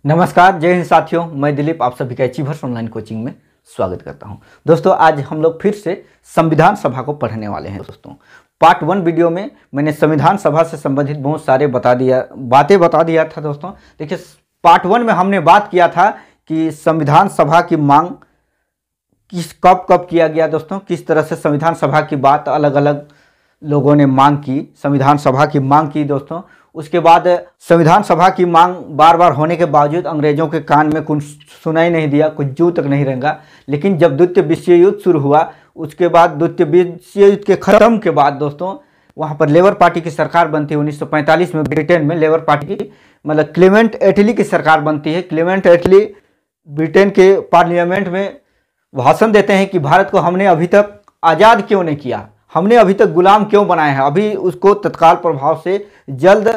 नमस्कार, जय हिंद साथियों। मैं दिलीप आप सभी का अचीवर्स ऑनलाइन कोचिंग में स्वागत करता हूं। दोस्तों, आज हम लोग फिर से संविधान सभा को पढ़ने वाले हैं। दोस्तों, पार्ट 1 वीडियो में मैंने संविधान सभा से संबंधित बहुत सारे बातें बता दिया था। दोस्तों देखिए, पार्ट 1 में हमने बात किया था कि संविधान सभा की मांग कब कब किया गया। दोस्तों, किस तरह से संविधान सभा की बात अलग अलग लोगों ने मांग की, संविधान सभा की मांग की। दोस्तों, उसके बाद संविधान सभा की मांग बार बार होने के बावजूद अंग्रेजों के कान में कुछ सुनाई नहीं दिया, कुछ जू तक नहीं रेंगा। लेकिन जब द्वितीय विश्व युद्ध शुरू हुआ, उसके बाद द्वितीय विश्व युद्ध के खत्म के बाद दोस्तों वहाँ पर लेबर पार्टी की सरकार बनती है। 1945 में ब्रिटेन में लेबर पार्टी की मतलब क्लेमेंट एटली की सरकार बनती है। क्लेमेंट एटली ब्रिटेन के पार्लियामेंट में भाषण देते हैं कि भारत को हमने अभी तक आज़ाद क्यों नहीं किया, हमने अभी तक गुलाम क्यों बनाया है, अभी उसको तत्काल प्रभाव से जल्द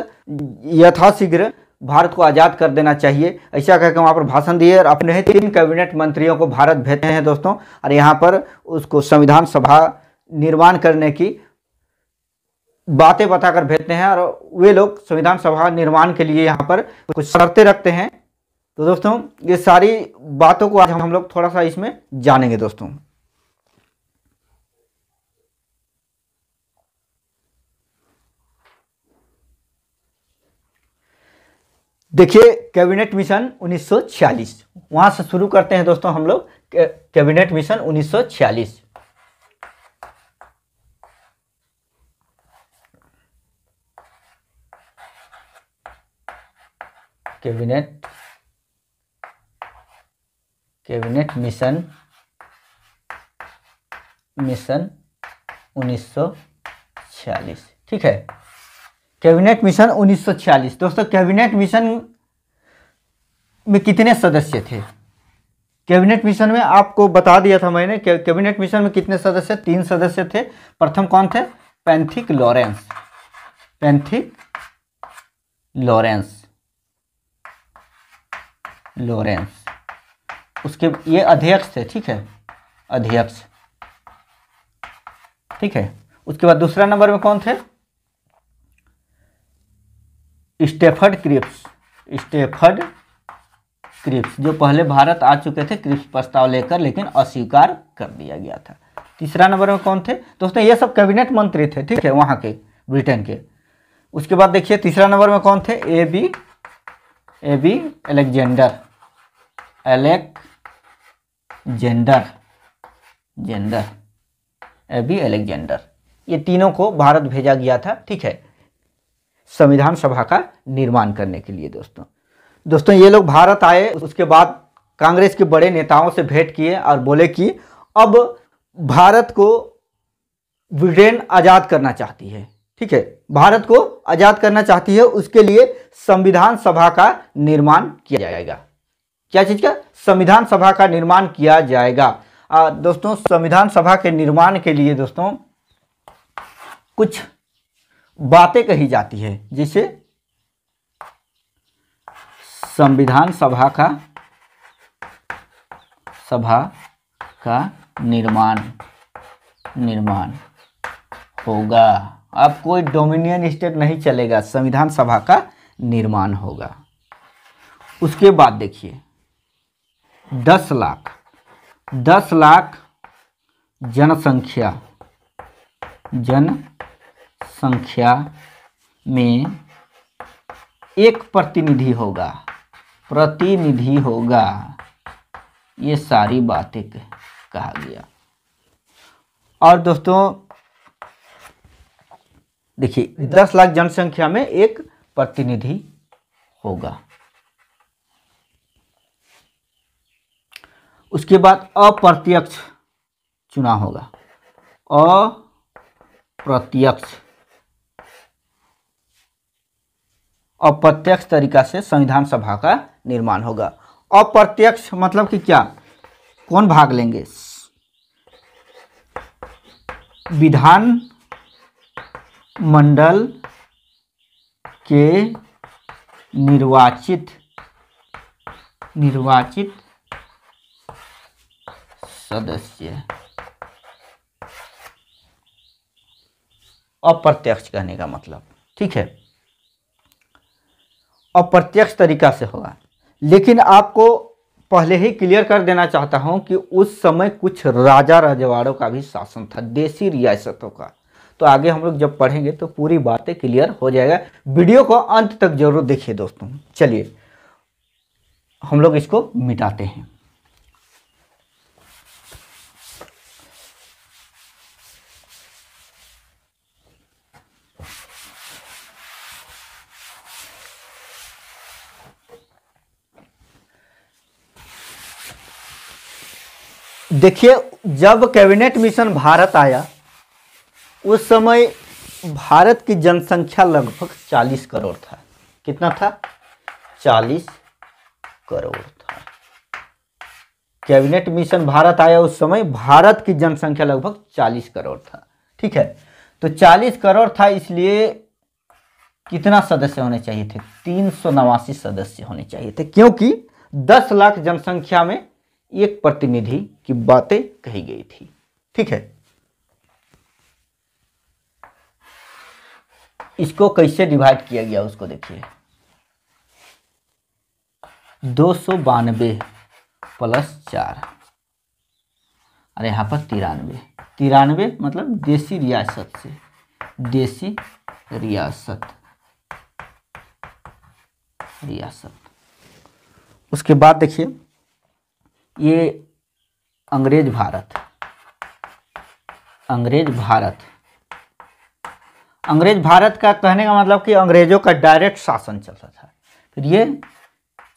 यथाशीघ्र भारत को आज़ाद कर देना चाहिए। ऐसा कहकर वहाँ पर भाषण दिए और अपने 3 कैबिनेट मंत्रियों को भारत भेजते हैं। दोस्तों, और यहाँ पर उसको संविधान सभा निर्माण करने की बातें बताकर भेजते हैं और वे लोग संविधान सभा निर्माण के लिए यहाँ पर कुछ शर्तें रखते हैं। तो दोस्तों, ये सारी बातों को आज हम लोग थोड़ा सा इसमें जानेंगे। दोस्तों देखिए, कैबिनेट मिशन 1946 वहां से शुरू करते हैं। दोस्तों हम लोग कैबिनेट मिशन 1946 कैबिनेट मिशन 1946। ठीक है, कैबिनेट मिशन 1946। दोस्तों, कैबिनेट मिशन में कितने सदस्य थे? कैबिनेट मिशन में आपको बता दिया था मैंने। कैबिनेट मिशन में कितने सदस्य? 3 सदस्य थे। प्रथम कौन थे? Pethick Lawrence. उसके ये अध्यक्ष थे। ठीक है, अध्यक्ष। ठीक है, उसके बाद दूसरा नंबर में कौन थे? स्टेफर्ड क्रिप्स जो पहले भारत आ चुके थे क्रिप्स प्रस्ताव लेकर, लेकिन अस्वीकार कर दिया गया था। तीसरा नंबर में कौन थे? दोस्तों, ये सब कैबिनेट मंत्री थे। ठीक है, वहाँ के ब्रिटेन के। उसके बाद देखिए, तीसरा नंबर में कौन थे? A B Alexander. ये तीनों को भारत भेजा गया था। ठीक है, संविधान सभा का निर्माण करने के लिए। दोस्तों ये लोग भारत आए। उसके बाद कांग्रेस के बड़े नेताओं से भेंट किए और बोले कि अब भारत को ब्रिटेन आज़ाद करना चाहती है। ठीक है, भारत को आज़ाद करना चाहती है, उसके लिए संविधान सभा का निर्माण किया जाएगा। क्या चीज़ का? संविधान सभा का निर्माण किया जाएगा। दोस्तों, संविधान सभा के निर्माण के लिए दोस्तों कुछ बातें कही जाती है, जिसे संविधान सभा का निर्माण होगा। अब कोई डोमिनियन स्टेट नहीं चलेगा, संविधान सभा का निर्माण होगा। उसके बाद देखिए, 10 लाख जनसंख्या में एक प्रतिनिधि होगा। ये सारी बातें कहा गया। और दोस्तों देखिए, 10 लाख जनसंख्या में एक प्रतिनिधि होगा। उसके बाद अप्रत्यक्ष चुनाव होगा। अप्रत्यक्ष तरीका से संविधान सभा का निर्माण होगा। अप्रत्यक्ष मतलब कि क्या? कौन भाग लेंगे? विधान मंडल के निर्वाचित सदस्य। अप्रत्यक्ष कहने का मतलब, ठीक है, अप्रत्यक्ष तरीका से होगा। लेकिन आपको पहले ही क्लियर कर देना चाहता हूं कि उस समय कुछ राजा रजवाड़ों का भी शासन था, देसी रियासतों का। तो आगे हम लोग जब पढ़ेंगे तो पूरी बातें क्लियर हो जाएगा। वीडियो को अंत तक जरूर देखिए दोस्तों। चलिए हम लोग इसको मिटाते हैं। देखिए, जब कैबिनेट मिशन भारत आया उस समय भारत की जनसंख्या लगभग 40 करोड़ था। कितना था? 40 करोड़ था। कैबिनेट मिशन भारत आया उस समय भारत की जनसंख्या लगभग 40 करोड़ था। ठीक है, तो 40 करोड़ था, इसलिए कितना सदस्य होने चाहिए थे? 389 सदस्य होने चाहिए थे, क्योंकि 10 लाख जनसंख्या में एक प्रतिनिधि की बातें कही गई थी। ठीक है, इसको कैसे डिवाइड किया गया उसको देखिए। 292 प्लस 4 और यहाँ पर 93। 93 मतलब देसी रियासत से, देसी रियासत। उसके बाद देखिए ये अंग्रेज भारत। अंग्रेज भारत का कहने का मतलब कि अंग्रेजों का डायरेक्ट शासन चलता था। फिर ये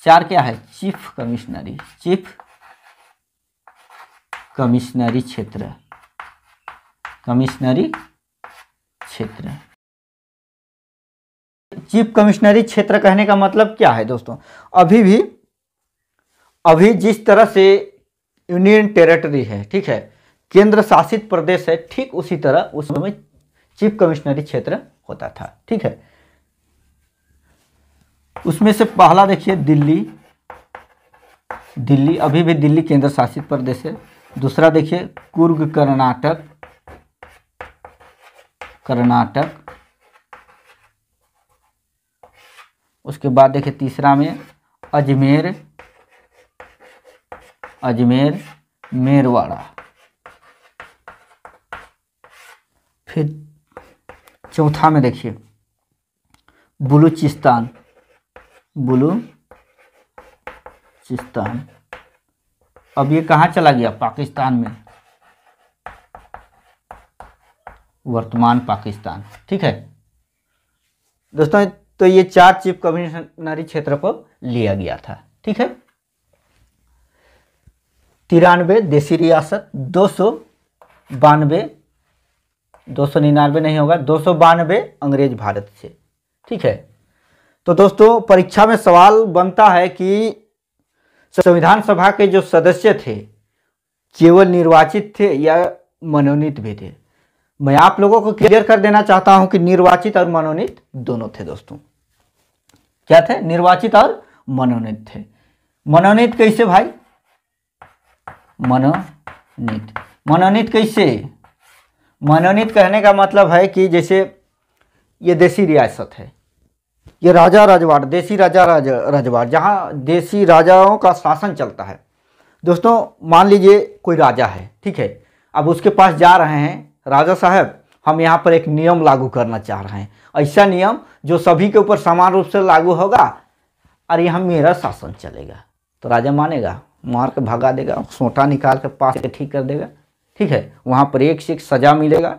4 क्या है? चीफ कमिश्नरी क्षेत्र। चीफ कमिश्नरी क्षेत्र कहने का मतलब क्या है दोस्तों? अभी जिस तरह से यूनियन टेरिटरी है, ठीक है, केंद्र शासित प्रदेश है, ठीक उसी तरह उस समय चीफ कमिश्नरी क्षेत्र होता था। ठीक है, उसमें से पहला देखिए दिल्ली अभी भी दिल्ली केंद्र शासित प्रदेश है। दूसरा देखिए कुर्ग कर्नाटक। उसके बाद देखिए तीसरा में अजमेर मेरवाड़ा। फिर चौथा में देखिए बलूचिस्तान। अब ये कहाँ चला गया? पाकिस्तान में, वर्तमान पाकिस्तान। ठीक है दोस्तों, तो ये 4 चीफ कमिश्नरी क्षेत्र को लिया गया था। ठीक है, 93 देसी रियासत, 299 नहीं होगा, 292 अंग्रेज भारत से। ठीक है, तो दोस्तों परीक्षा में सवाल बनता है कि संविधान सभा के जो सदस्य थे केवल निर्वाचित थे या मनोनीत भी थे? मैं आप लोगों को क्लियर कर देना चाहता हूं कि निर्वाचित और मनोनीत दोनों थे दोस्तों। क्या थे? निर्वाचित और मनोनीत थे। मनोनीत कैसे भाई? मनोनीत कैसे? मनोनीत कहने का मतलब है कि जैसे ये देसी रियासत है, ये राजा राजवाड़, देसी राजा राजवाड़, जहाँ देसी राजाओं का शासन चलता है। दोस्तों मान लीजिए कोई राजा है, ठीक है, अब उसके पास जा रहे हैं, राजा साहब हम यहाँ पर एक नियम लागू करना चाह रहे हैं, ऐसा नियम जो सभी के ऊपर समान रूप से लागू होगा और यहाँ मेरा शासन चलेगा। तो राजा मानेगा? मार के भगा देगा, सोटा निकाल के पास से ठीक कर देगा। ठीक है, वहाँ पर एक से एक सजा मिलेगा।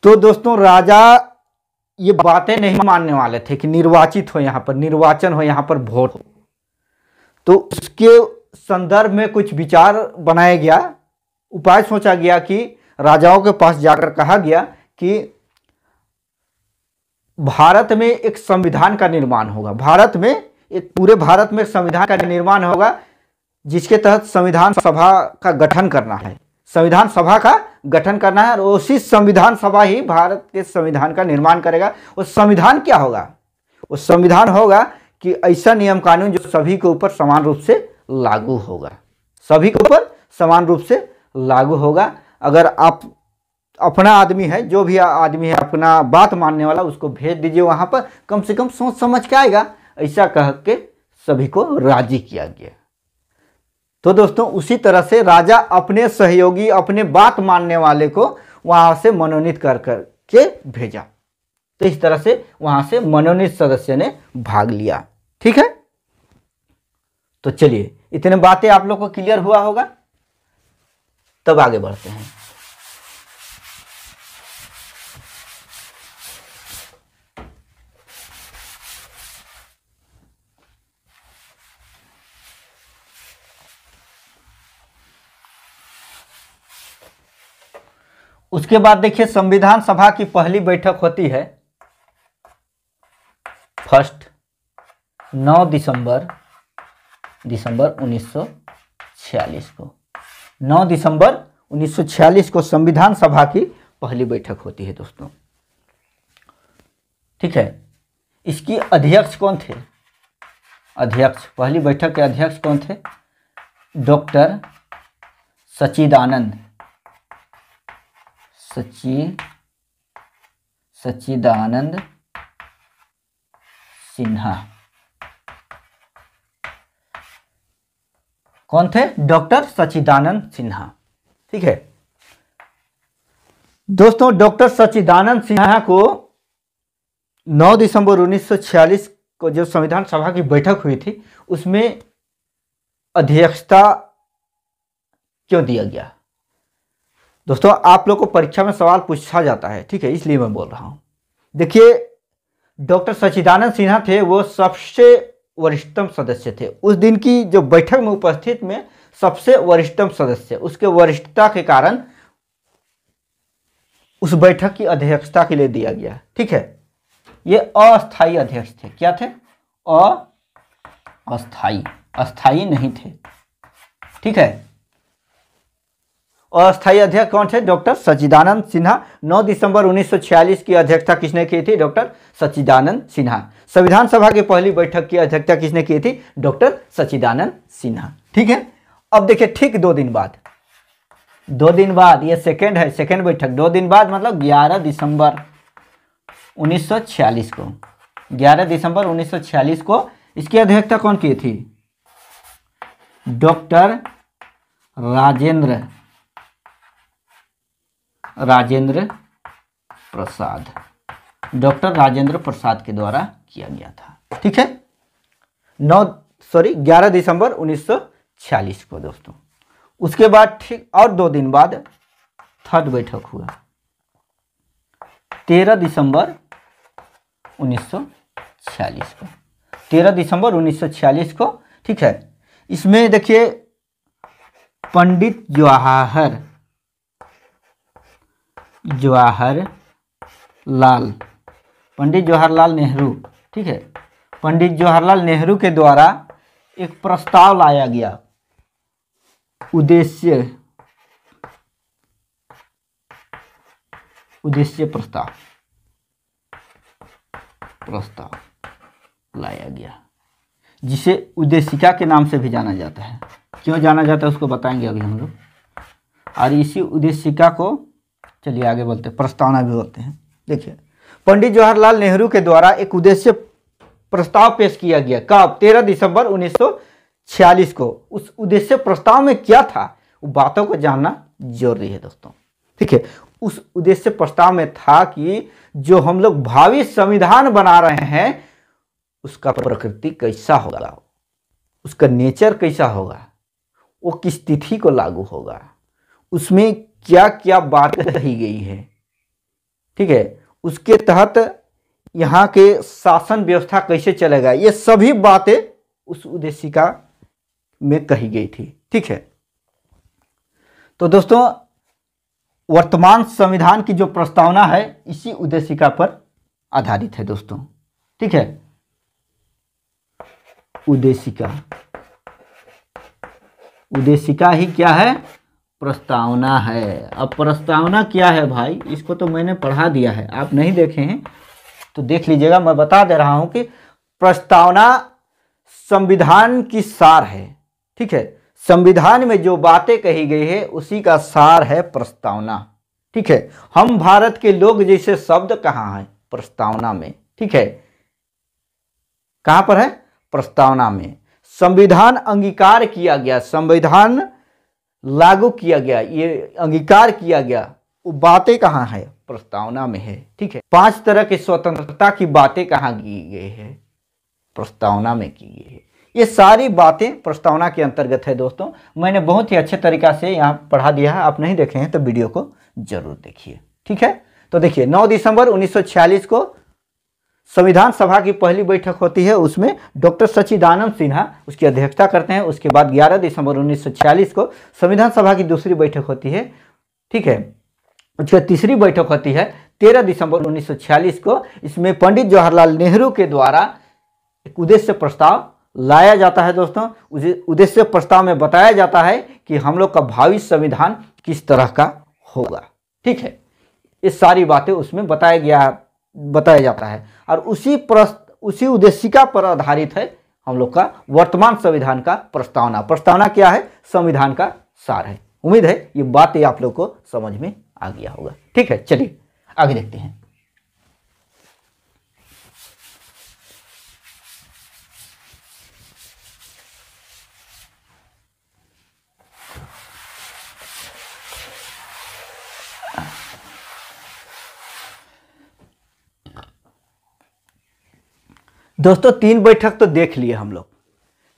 तो दोस्तों राजा ये बातें नहीं मानने वाले थे कि निर्वाचित हो, यहाँ पर निर्वाचन हो, यहाँ पर वोट हो। तो उसके संदर्भ में कुछ विचार बनाया गया, उपाय सोचा गया कि राजाओं के पास जाकर कहा गया कि भारत में एक संविधान का निर्माण होगा, भारत में एक पूरे भारत में संविधान का निर्माण होगा, जिसके तहत संविधान सभा का गठन करना है। संविधान सभा का गठन करना है और उसी संविधान सभा ही भारत के संविधान का निर्माण करेगा। उस संविधान क्या होगा? उस संविधान होगा कि ऐसा नियम कानून जो सभी के ऊपर समान रूप से लागू होगा, सभी के ऊपर समान रूप से लागू होगा। अगर आप अपना आदमी है, जो भी आदमी है अपना बात मानने वाला, उसको भेज दीजिए वहाँ पर, कम से कम सोच समझ के आएगा। ऐसा कह के सभी को राजी किया गया। तो दोस्तों उसी तरह से राजा अपने सहयोगी, अपने बात मानने वाले को वहां से मनोनीत कर के भेजा। तो इस तरह से वहां से मनोनीत सदस्य ने भाग लिया। ठीक है, तो चलिए इतने बातें आप लोग को क्लियर हुआ होगा। तब आगे बढ़ते हैं। उसके बाद देखिए संविधान सभा की पहली बैठक होती है फर्स्ट 9 दिसंबर 1946 को। 9 दिसंबर 1946 को संविधान सभा की पहली बैठक होती है दोस्तों। ठीक है, इसकी अध्यक्ष कौन थे? अध्यक्ष, पहली बैठक के अध्यक्ष कौन थे? डॉक्टर सच्चिदानंद सिन्हा। कौन थे? डॉक्टर सच्चिदानंद सिन्हा। ठीक है दोस्तों, डॉक्टर सच्चिदानंद सिन्हा को 9 दिसंबर 1946 को जो संविधान सभा की बैठक हुई थी उसमें अध्यक्षता क्यों दिया गया? दोस्तों आप लोग को परीक्षा में सवाल पूछा जाता है, ठीक है, इसलिए मैं बोल रहा हूं। देखिए डॉक्टर सच्चिदानंद सिन्हा थे वो सबसे वरिष्ठतम सदस्य थे। उस दिन की जो बैठक में उपस्थित में सबसे वरिष्ठतम सदस्य, उसके वरिष्ठता के कारण उस बैठक की अध्यक्षता के लिए दिया गया। ठीक है, ये अस्थाई अध्यक्ष थे। क्या थे? अस्थाई, अस्थाई नहीं थे। ठीक है, अस्थाई अध्यक्ष कौन थे? डॉक्टर सच्चिदानंद सिन्हा। 9 दिसंबर 1946 की अध्यक्षता किसने की थी? डॉक्टर सच्चिदानंद सिन्हा। संविधान सभा की पहली बैठक की अध्यक्षता किसने की थी? डॉक्टर सच्चिदानंद सिन्हा। ठीक है, अब देखिए ठीक 2 दिन बाद, 2 दिन बाद, ये सेकेंड है, सेकेंड बैठक 2 दिन बाद मतलब 11 दिसंबर 1946 को, 11 दिसंबर 1946 को इसकी अध्यक्षता कौन की थी? डॉक्टर राजेंद्र प्रसाद, डॉक्टर राजेंद्र प्रसाद के द्वारा किया गया था। ठीक है, 11 दिसंबर 1946 को दोस्तों। उसके बाद ठीक और 2 दिन बाद थर्ड बैठक हुआ 13 दिसंबर 1946 को, 13 दिसंबर 1946 को। ठीक है, इसमें देखिए पंडित पंडित जवाहरलाल नेहरू, ठीक है, पंडित जवाहरलाल नेहरू के द्वारा एक प्रस्ताव लाया गया, उद्देश्य प्रस्ताव लाया गया, जिसे उद्देशिका के नाम से भी जाना जाता है। क्यों जाना जाता है उसको बताएंगे अभी हम लोग। और इसी उद्देशिका को चलिए आगे बोलते हैं, प्रस्तावना भी बोलते हैं। देखिए पंडित जवाहरलाल नेहरू के द्वारा एक उद्देश्य प्रस्ताव पेश किया गया। कब? 13 दिसंबर 1946 को। उस उद्देश्य प्रस्ताव में क्या था वो बातों को जानना जरूरी है दोस्तों। ठीक है, उस उद्देश्य प्रस्ताव में था कि जो हम लोग भावी संविधान बना रहे हैं उसका प्रकृति कैसा होगा, उसका नेचर कैसा होगा, वो किस तिथि को लागू होगा, उसमें क्या क्या बातें कही गई है। ठीक है, उसके तहत यहाँ के शासन व्यवस्था कैसे चलेगा, ये सभी बातें उस उद्देशिका में कही गई थी। ठीक है, तो दोस्तों वर्तमान संविधान की जो प्रस्तावना है इसी उद्देशिका पर आधारित है दोस्तों। ठीक है, उद्देशिका ही क्या है? प्रस्तावना है। अब प्रस्तावना क्या है भाई, इसको तो मैंने पढ़ा दिया है, आप नहीं देखे हैं तो देख लीजिएगा। मैं बता दे रहा हूं कि प्रस्तावना संविधान की सार है। ठीक है, संविधान में जो बातें कही गई है उसी का सार है प्रस्तावना। ठीक है, हम भारत के लोग जैसे शब्द कहाँ है? प्रस्तावना में। ठीक है, कहाँ पर है? प्रस्तावना में। संविधान अंगीकार किया गया, संविधान लागू किया गया, ये अंगीकार किया गया, वो बातें कहाँ है? प्रस्तावना में है। ठीक है, 5 तरह की स्वतंत्रता की बातें कहाँ की गई है? प्रस्तावना में की गई है। ये सारी बातें प्रस्तावना के अंतर्गत है दोस्तों। मैंने बहुत ही अच्छे तरीका से यहाँ पढ़ा दिया है, आप नहीं देखे हैं तो वीडियो को जरूर देखिए। ठीक है, तो देखिए 9 दिसंबर 1946 को संविधान सभा की पहली बैठक होती है, उसमें डॉक्टर सच्चिदानंद सिन्हा उसकी अध्यक्षता करते हैं। उसके बाद 11 दिसंबर 1946 को संविधान सभा की दूसरी बैठक होती है। ठीक है, उसकी तीसरी बैठक होती है 13 दिसंबर 1946 को। इसमें पंडित जवाहरलाल नेहरू के द्वारा एक उद्देश्य प्रस्ताव लाया जाता है दोस्तों। उद्देश्य प्रस्ताव में बताया जाता है कि हम लोग का भावी संविधान किस तरह का होगा। ठीक है, ये सारी बातें उसमें बताया जाता है और उसी उद्देशिका पर आधारित है हम लोग का वर्तमान संविधान का प्रस्तावना। प्रस्तावना क्या है? संविधान का सार है। उम्मीद है ये बातें आप लोग को समझ में आ गया होगा। ठीक है, चलिए आगे देखते हैं। दोस्तों 3 बैठक तो देख लिए हम लोग,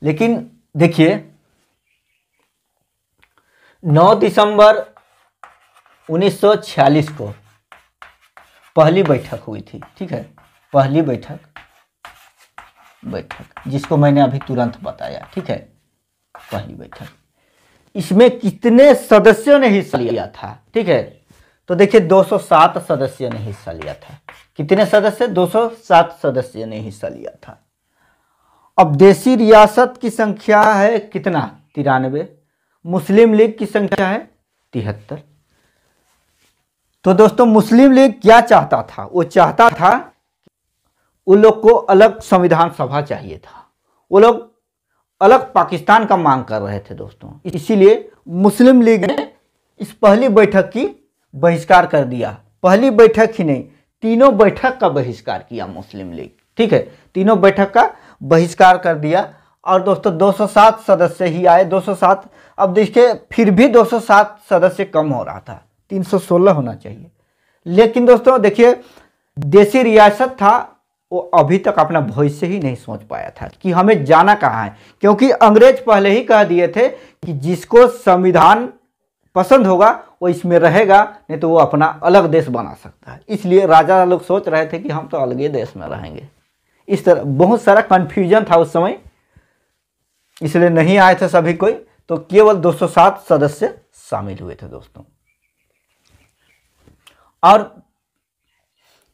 लेकिन देखिए 9 दिसंबर 1946 को पहली बैठक हुई थी। ठीक है, पहली बैठक जिसको मैंने अभी तुरंत बताया। ठीक है, पहली बैठक, इसमें कितने सदस्यों ने हिस्सा लिया था? ठीक है, तो देखिए 207 सदस्यों ने हिस्सा लिया था। कितने सदस्य? 207 सदस्यों ने हिस्सा लिया था। अब देशी रियासत की संख्या है कितना? 93। मुस्लिम लीग की संख्या है 73। तो दोस्तों मुस्लिम लीग क्या चाहता था? वो चाहता था उन लोग को अलग संविधान सभा चाहिए था। वो लोग अलग पाकिस्तान का मांग कर रहे थे दोस्तों। इसीलिए मुस्लिम लीग ने इस पहली बैठक की बहिष्कार कर दिया। पहली बैठक ही नहीं, तीनों बैठक का बहिष्कार किया मुस्लिम लीग। ठीक है, तीनों बैठक का बहिष्कार कर दिया। और दोस्तों 207 सदस्य ही आए, 207। अब देखिए फिर भी 207 सदस्य कम हो रहा था, 316 होना चाहिए। लेकिन दोस्तों देखिए देशी रियासत था, वो अभी तक अपना भविष्य ही नहीं सोच पाया था कि हमें जाना कहाँ है। क्योंकि अंग्रेज पहले ही कह दिए थे कि जिसको संविधान पसंद होगा वो इसमें रहेगा, नहीं तो वो अपना अलग देश बना सकता है। इसलिए राजा लोग सोच रहे थे कि हम तो अलग ही देश में रहेंगे। इस तरह बहुत सारा कन्फ्यूजन था उस समय, इसलिए नहीं आए थे सभी कोई। तो केवल 207 सदस्य शामिल हुए थे दोस्तों। और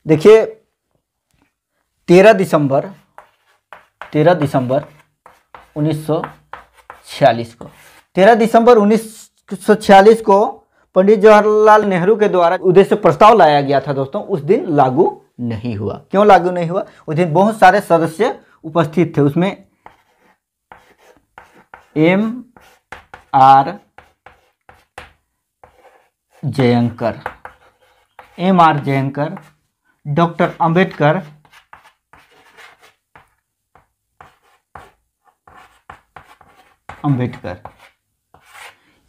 देखिए 13 दिसंबर 1946 को 13 दिसंबर 1946 को पंडित जवाहरलाल नेहरू के द्वारा उद्देश्य प्रस्ताव लाया गया था दोस्तों। उस दिन लागू नहीं हुआ। क्यों लागू नहीं हुआ? उस दिन बहुत सारे सदस्य उपस्थित थे। उसमें M.R. जयंकर, डॉक्टर अंबेडकर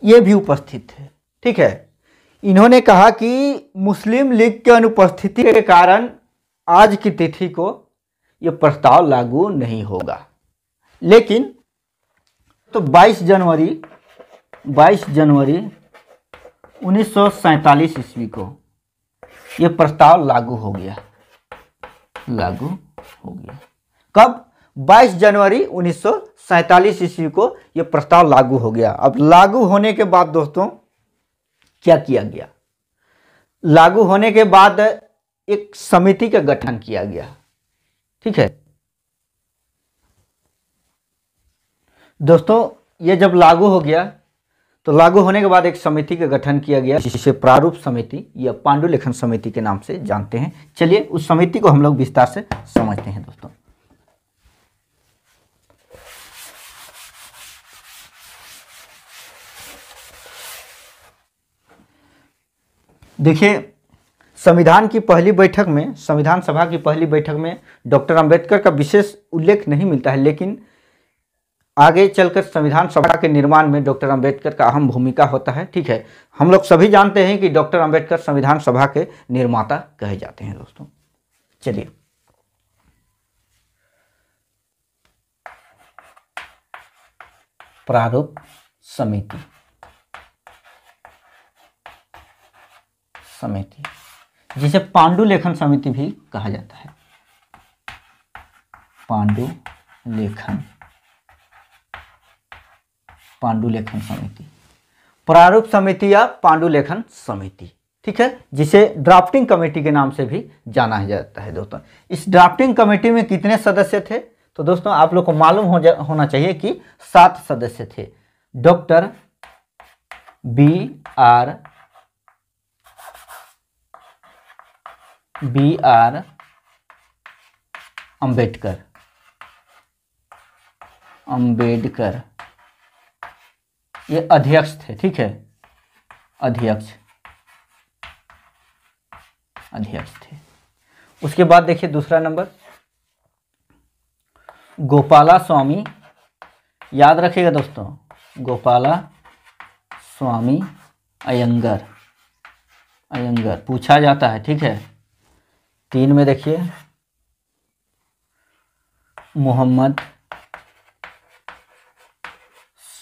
ये भी उपस्थित थे। ठीक है, इन्होंने कहा कि मुस्लिम लीग की अनुपस्थिति के कारण आज की तिथि को यह प्रस्ताव लागू नहीं होगा। लेकिन तो 22 जनवरी 1947 ईस्वी को यह प्रस्ताव लागू हो गया। कब? 22 जनवरी 1947 ईस्वी को यह प्रस्ताव लागू हो गया। अब लागू होने के बाद दोस्तों क्या किया गया? लागू होने के बाद एक समिति का गठन किया गया। ठीक है दोस्तों, ये जब लागू हो गया तो लागू होने के बाद एक समिति का गठन किया गया, जिसे प्रारूप समिति या पांडुलिखन समिति के नाम से जानते हैं। चलिए उस समिति को हम लोग विस्तार से समझते हैं दोस्तों। देखिए संविधान की पहली बैठक में, संविधान सभा की पहली बैठक में डॉक्टर अंबेडकर का विशेष उल्लेख नहीं मिलता है, लेकिन आगे चलकर संविधान सभा के निर्माण में डॉक्टर अंबेडकर का अहम भूमिका होता है। ठीक है, हम लोग सभी जानते हैं कि डॉक्टर अंबेडकर संविधान सभा के निर्माता कहे जाते हैं दोस्तों। चलिए, प्रारूप समिति, जिसे पांडुलेखन समिति भी कहा जाता है। पांडुलेखन समिति, प्रारूप समिति या पांडुलेखन समिति, ठीक है, जिसे ड्राफ्टिंग कमेटी के नाम से भी जाना जाता है दोस्तों। इस ड्राफ्टिंग कमेटी में कितने सदस्य थे? तो दोस्तों आप लोग को मालूम होना चाहिए कि 7 सदस्य थे। डॉक्टर बी आर अंबेडकर ये अध्यक्ष थे। ठीक है, अध्यक्ष थे। उसके बाद देखिए दूसरा नंबर, गोपाला स्वामी, याद रखिएगा दोस्तों, गोपाला स्वामी अयंगर पूछा जाता है। ठीक है, 3 में देखिए मोहम्मद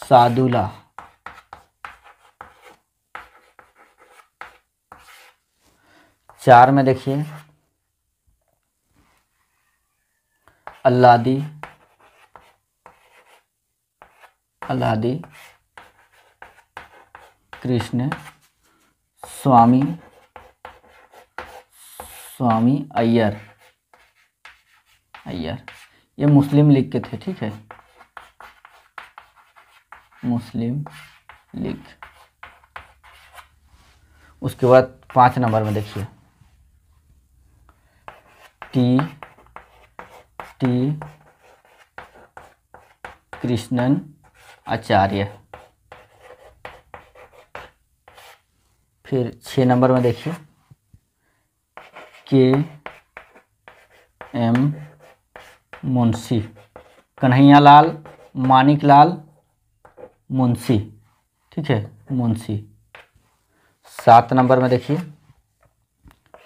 सादुल्ला, 4 में देखिए अल्लादी कृष्ण स्वामी अय्यर, ये मुस्लिम लीग के थे। ठीक है, मुस्लिम लीग। उसके बाद 5 नंबर में देखिए टी कृष्णन आचार्य। फिर 6 नंबर में देखिए KM मुंशी, कन्हैयालाल मानिकलाल मुंशी। ठीक है, मुंशी। 7 नंबर में देखिए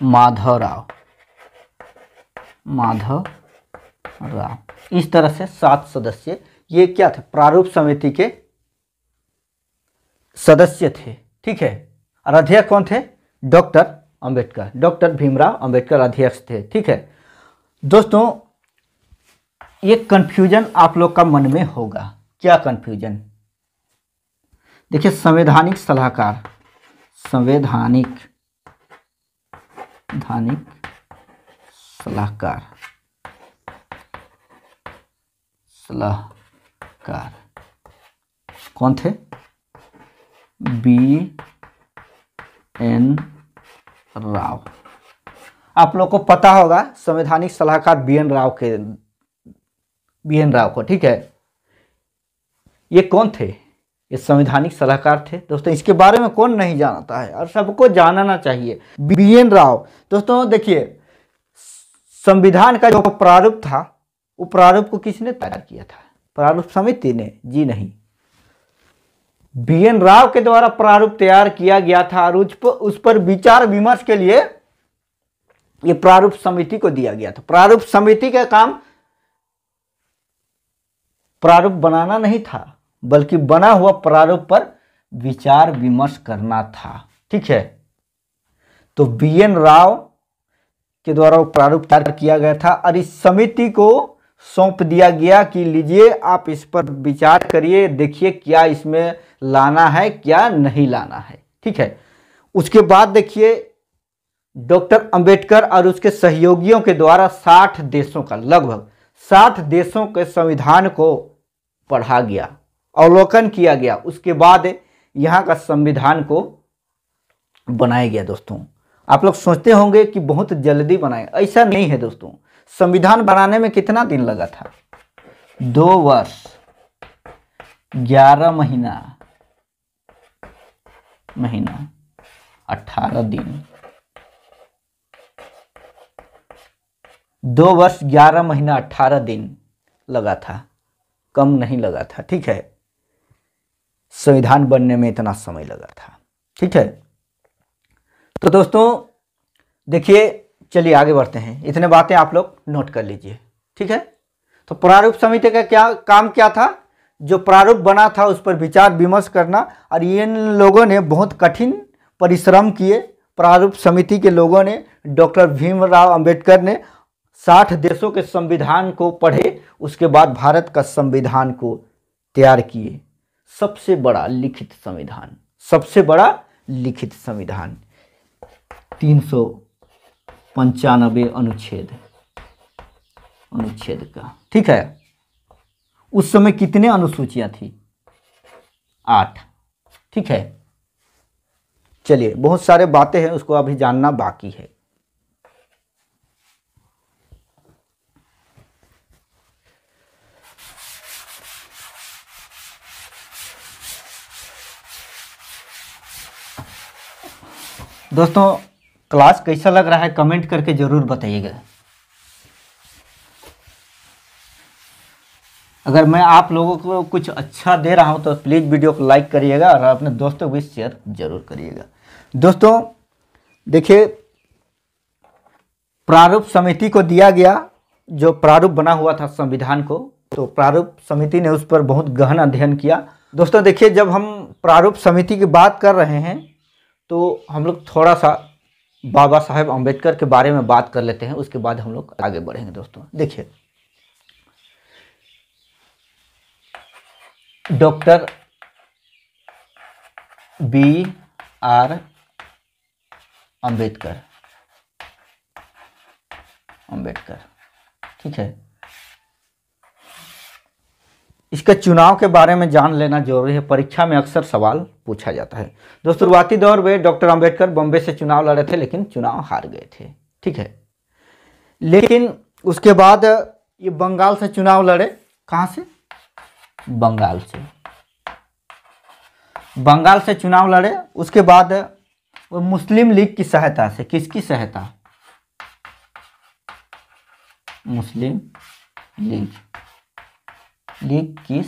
माधव राव। इस तरह से 7 सदस्य ये क्या थे? प्रारूप समिति के सदस्य थे। ठीक है, और अध्यक्ष कौन थे? डॉक्टर भीमराव अंबेडकर अध्यक्ष थे। ठीक है दोस्तों, ये कंफ्यूजन आप लोग का मन में होगा। क्या कंफ्यूजन? देखिए, संवैधानिक सलाहकार कौन थे? BN राव। आप लोग को पता होगा संवैधानिक सलाहकार BN राव को। ठीक है, ये कौन थे? ये संवैधानिक सलाहकार थे दोस्तों। इसके बारे में कौन नहीं जानता है, और सबको जानना चाहिए। BN राव दोस्तों, देखिए संविधान का जो प्रारूप था, वो प्रारूप को किसने तैयार किया था? प्रारूप समिति ने? जी नहीं, BN राव के द्वारा प्रारूप तैयार किया गया था, और उस पर विचार विमर्श के लिए ये प्रारूप समिति को दिया गया था। प्रारूप समिति का काम प्रारूप बनाना नहीं था, बल्कि बना हुआ प्रारूप पर विचार विमर्श करना था। ठीक है, तो BN राव के द्वारा वो प्रारूप तैयार किया गया था, और इस समिति को सौंप दिया गया कि लीजिए आप इस पर विचार करिए, देखिए क्या इसमें लाना है, क्या नहीं लाना है। ठीक है, उसके बाद देखिए डॉक्टर अंबेडकर और उसके सहयोगियों के द्वारा 60 देशों का, लगभग 60 देशों के संविधान को पढ़ा गया, अवलोकन किया गया। उसके बाद यहाँ का संविधान को बनाया गया। दोस्तों आप लोग सोचते होंगे कि बहुत जल्दी बनाए, ऐसा नहीं है दोस्तों। संविधान बनाने में कितना दिन लगा था? 2 वर्ष 11 महीना 18 दिन 2 वर्ष 11 महीना 18 दिन लगा था, कम नहीं लगा था। ठीक है, संविधान बनने में इतना समय लगा था। ठीक है, तो दोस्तों देखिए, चलिए आगे बढ़ते हैं। इतने बातें आप लोग नोट कर लीजिए। ठीक है, तो प्रारूप समिति का क्या था? जो प्रारूप बना था उस पर विचार विमर्श करना, और इन लोगों ने बहुत कठिन परिश्रम किए। प्रारूप समिति के लोगों ने, डॉक्टर भीमराव अंबेडकर ने 60 देशों के संविधान को पढ़े, उसके बाद भारत का संविधान को तैयार किए। सबसे बड़ा लिखित संविधान, सबसे बड़ा लिखित संविधान, 395 अनुच्छेद का। ठीक है, उस समय कितने अनुसूचियां थी? 8। ठीक है, चलिए बहुत सारे बातें हैं, उसको अभी जानना बाकी है। दोस्तों क्लास कैसा लग रहा है कमेंट करके जरूर बताइएगा। अगर मैं आप लोगों को कुछ अच्छा दे रहा हूं तो प्लीज़ वीडियो को लाइक करिएगा और अपने दोस्तों को भी शेयर जरूर करिएगा। दोस्तों देखिए, प्रारूप समिति को दिया गया, जो प्रारूप बना हुआ था संविधान को, तो प्रारूप समिति ने उस पर बहुत गहन अध्ययन किया। दोस्तों देखिए, जब हम प्रारूप समिति की बात कर रहे हैं तो हम लोग थोड़ा सा बाबा साहेब अम्बेडकर के बारे में बात कर लेते हैं, उसके बाद हम लोग आगे बढ़ेंगे। दोस्तों देखिए, डॉक्टर B.R. अंबेडकर, ठीक है, इसके चुनाव के बारे में जान लेना जरूरी है, परीक्षा में अक्सर सवाल पूछा जाता है। दोस्तों शुरुआती दौर में डॉक्टर अंबेडकर बॉम्बे से चुनाव लड़े थे, लेकिन चुनाव हार गए थे। ठीक है, लेकिन उसके बाद ये बंगाल से चुनाव लड़े। कहाँ से? बंगाल से चुनाव लड़े। उसके बाद वो मुस्लिम लीग की सहायता से, किसकी सहायता? मुस्लिम लीग की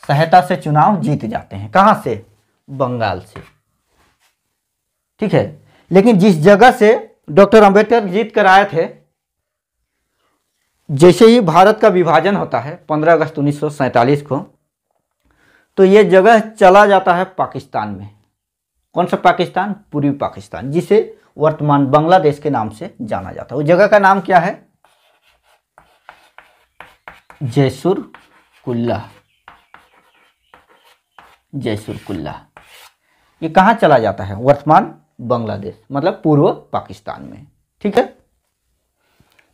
सहायता से चुनाव जीत जाते हैं। कहां से? बंगाल से। ठीक है, लेकिन जिस जगह से डॉक्टर अंबेडकर जीत कर आए थे, जैसे ही भारत का विभाजन होता है 15 अगस्त 1947 को, तो ये जगह चला जाता है पाकिस्तान में। कौन सा पाकिस्तान? पूर्वी पाकिस्तान, जिसे वर्तमान बांग्लादेश के नाम से जाना जाता है। उस जगह का नाम क्या है? जैसुर कुल्ला। ये कहाँ चला जाता है? वर्तमान बांग्लादेश, मतलब पूर्व पाकिस्तान में। ठीक है,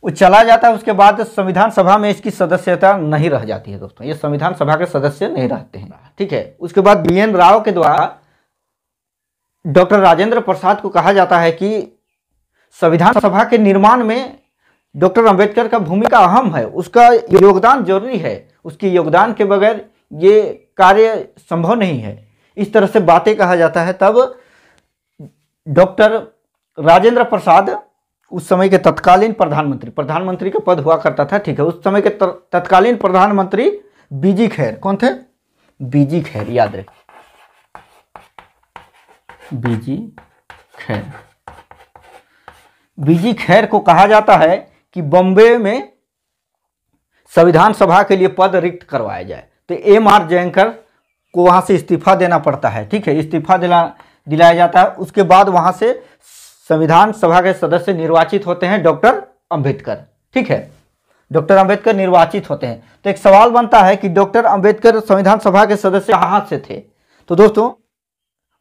वो चला जाता है। उसके बाद संविधान सभा में इसकी सदस्यता नहीं रह जाती है। दोस्तों ये संविधान सभा के सदस्य नहीं रहते हैं। ठीक है, उसके बाद BN राव के द्वारा डॉक्टर राजेंद्र प्रसाद को कहा जाता है कि संविधान सभा के निर्माण में डॉक्टर अंबेडकर का भूमिका अहम है, उसका योगदान जरूरी है, उसके योगदान के बगैर ये कार्य संभव नहीं है। इस तरह से बातें कहा जाता है। तब डॉक्टर राजेंद्र प्रसाद, उस समय के तत्कालीन प्रधानमंत्री का पद हुआ करता था। ठीक है, उस समय के तत्कालीन प्रधानमंत्री बीजी खैर, कौन थे? बीजी खैर, याद रखें, बीजी खैर को कहा जाता है कि बॉम्बे में संविधान सभा के लिए पद रिक्त करवाया जाए। तो MR जयंकर को वहां से इस्तीफा देना पड़ता है। ठीक है, इस्तीफा दिलाया जाता है। उसके बाद वहां से संविधान सभा के सदस्य निर्वाचित होते हैं डॉक्टर अंबेडकर। ठीक है, डॉक्टर अंबेडकर निर्वाचित होते हैं। तो एक सवाल बनता है कि डॉक्टर अंबेडकर संविधान सभा के सदस्य कहाँ से थे? तो दोस्तों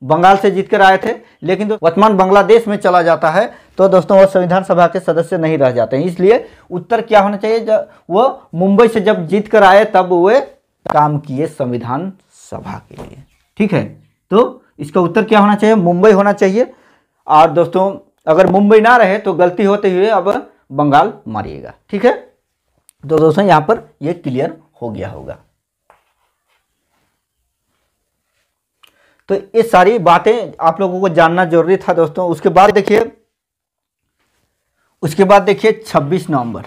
बंगाल से जीतकर आए थे, लेकिन वर्तमान बांग्लादेश में चला जाता है, तो दोस्तों वो संविधान सभा के सदस्य नहीं रह जाते हैं। इसलिए उत्तर क्या होना चाहिए? जब वो मुंबई से जब जीत कर आए तब वे काम किए संविधान सभा के लिए। ठीक है, तो इसका उत्तर क्या होना चाहिए? मुंबई होना चाहिए। और दोस्तों अगर मुंबई ना रहे तो गलती होते हुए अब बंगाल मारिएगा। ठीक है, तो दोस्तों यहां पर ये क्लियर हो गया होगा। तो ये सारी बातें आप लोगों को जानना जरूरी था दोस्तों। उसके बाद देखिए 26 नवंबर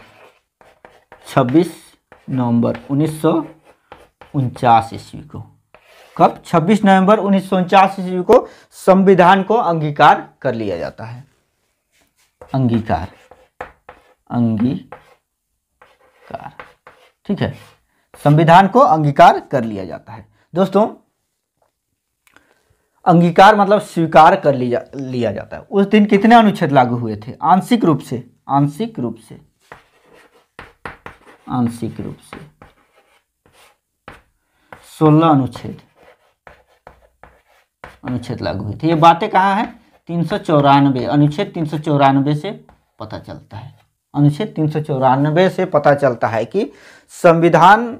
1949 ईस्वी को, कब 26 नवंबर 1949 ईस्वी को संविधान को अंगीकार कर लिया जाता है। अंगीकार, ठीक है, संविधान को अंगीकार कर लिया जाता है दोस्तों। अंगीकार मतलब स्वीकार कर लिया जाता है। उस दिन कितने अनुच्छेद लागू हुए थे? आंशिक रूप से 16 अनुच्छेद लागू हुए थे। ये बातें कहाँ है? 394 अनुच्छेद 394 से पता चलता है। अनुच्छेद 394 से पता चलता है कि संविधान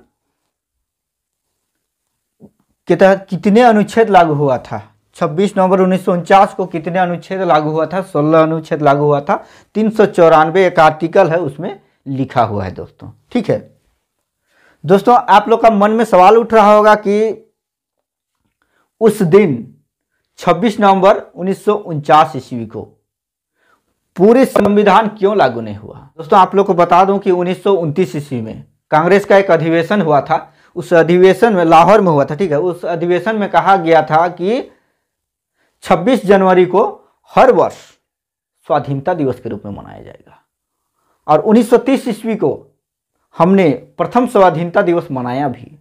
के तहत कितने अनुच्छेद लागू हुआ था। 26 नवंबर 1949 को कितने अनुच्छेद लागू हुआ था? 16 अनुच्छेद लागू हुआ था। 394 एक आर्टिकल है, उसमें लिखा हुआ है दोस्तों। ठीक है दोस्तों, आप लोग का मन में सवाल उठ रहा होगा कि उस दिन 26 नवंबर 1949 ईस्वी को पूरे संविधान क्यों लागू नहीं हुआ? दोस्तों आप लोग को बता दूं कि 1929 ईस्वी में कांग्रेस का एक अधिवेशन हुआ था। उस अधिवेशन में, लाहौर में हुआ था, ठीक है, उस अधिवेशन में कहा गया था कि 26 जनवरी को हर वर्ष स्वाधीनता दिवस के रूप में मनाया जाएगा। और 1930 ईस्वी को हमने प्रथम स्वाधीनता दिवस मनाया भी।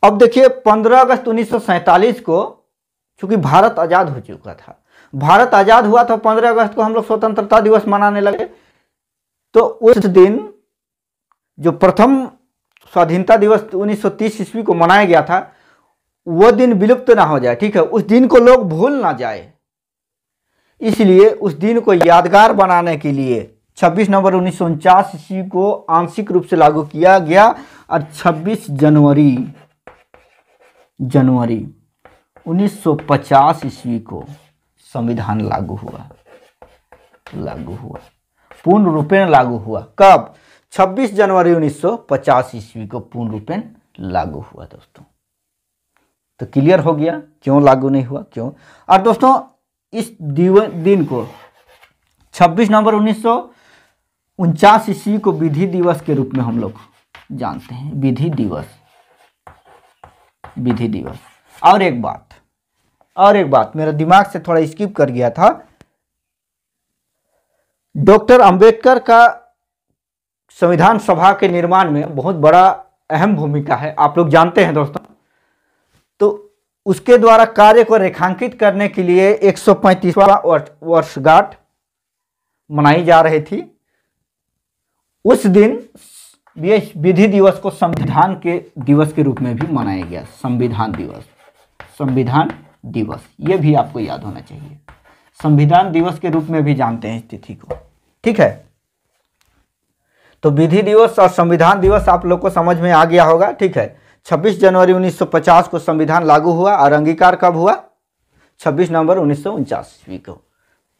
अब देखिए 15 अगस्त 1947 को, चूंकि भारत आजाद हो चुका था, भारत आजाद हुआ था 15 अगस्त को हम लोग स्वतंत्रता दिवस मनाने लगे। तो उस दिन जो प्रथम स्वाधीनता दिवस 1930 ईस्वी को मनाया गया था, वो दिन विलुप्त ना हो जाए, ठीक है, उस दिन को लोग भूल ना जाए, इसलिए उस दिन को यादगार बनाने के लिए 26 नवंबर 1949 ईस्वी को आंशिक रूप से लागू किया गया और 26 जनवरी 1950 ईस्वी को संविधान लागू हुआ, पूर्ण रूपेण लागू हुआ। कब? 26 जनवरी 1950 ईस्वी को पूर्ण रूपेण लागू हुआ दोस्तों। तो क्लियर हो गया क्यों लागू नहीं हुआ, क्यों। और दोस्तों इस दिन को 26 नवंबर 1949 ईस्वी को विधि दिवस के रूप में हम लोग जानते हैं। विधि दिवस। और एक बात मेरा दिमाग से थोड़ा स्किप कर गया था। डॉक्टर अंबेडकर का संविधान सभा के निर्माण में बहुत बड़ा अहम भूमिका है, आप लोग जानते हैं दोस्तों। तो उसके द्वारा कार्य को रेखांकित करने के लिए 135वां वर्षगांठ मनाई जा रही थी। उस दिन विधि दिवस को संविधान के दिवस के रूप में भी मनाया गया। संविधान दिवस, ये भी आपको याद होना चाहिए। संविधान दिवस के रूप में भी जानते हैं इस तिथि को, ठीक है। तो विधि दिवस और संविधान दिवस आप लोग को समझ में आ गया होगा, ठीक है। 26 जनवरी 1950 को संविधान लागू हुआ और अंगीकार कब हुआ? 26 नवंबर 1949 ईस्वी को।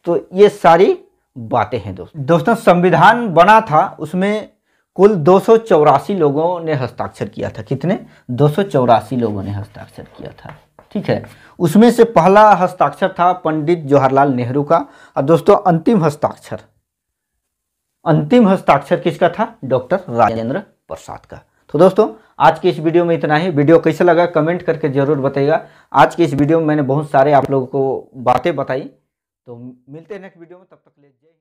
तो ये सारी बातें हैं दोस्तों। संविधान बना था, उसमें कुल 284 लोगों ने हस्ताक्षर किया था। कितने? 284 लोगों ने हस्ताक्षर किया था, ठीक है। उसमें से पहला हस्ताक्षर था पंडित जवाहरलाल नेहरू का। और दोस्तों अंतिम हस्ताक्षर किसका था? डॉक्टर राजेंद्र प्रसाद का। तो दोस्तों आज की इस वीडियो में इतना ही। वीडियो कैसा लगा कमेंट करके जरूर बताइएगा। आज की इस वीडियो में मैंने बहुत सारे आप लोगों को बातें बताई। तो मिलते हैं नेक्स्ट वीडियो में, तब तक के लिए जय हिंद।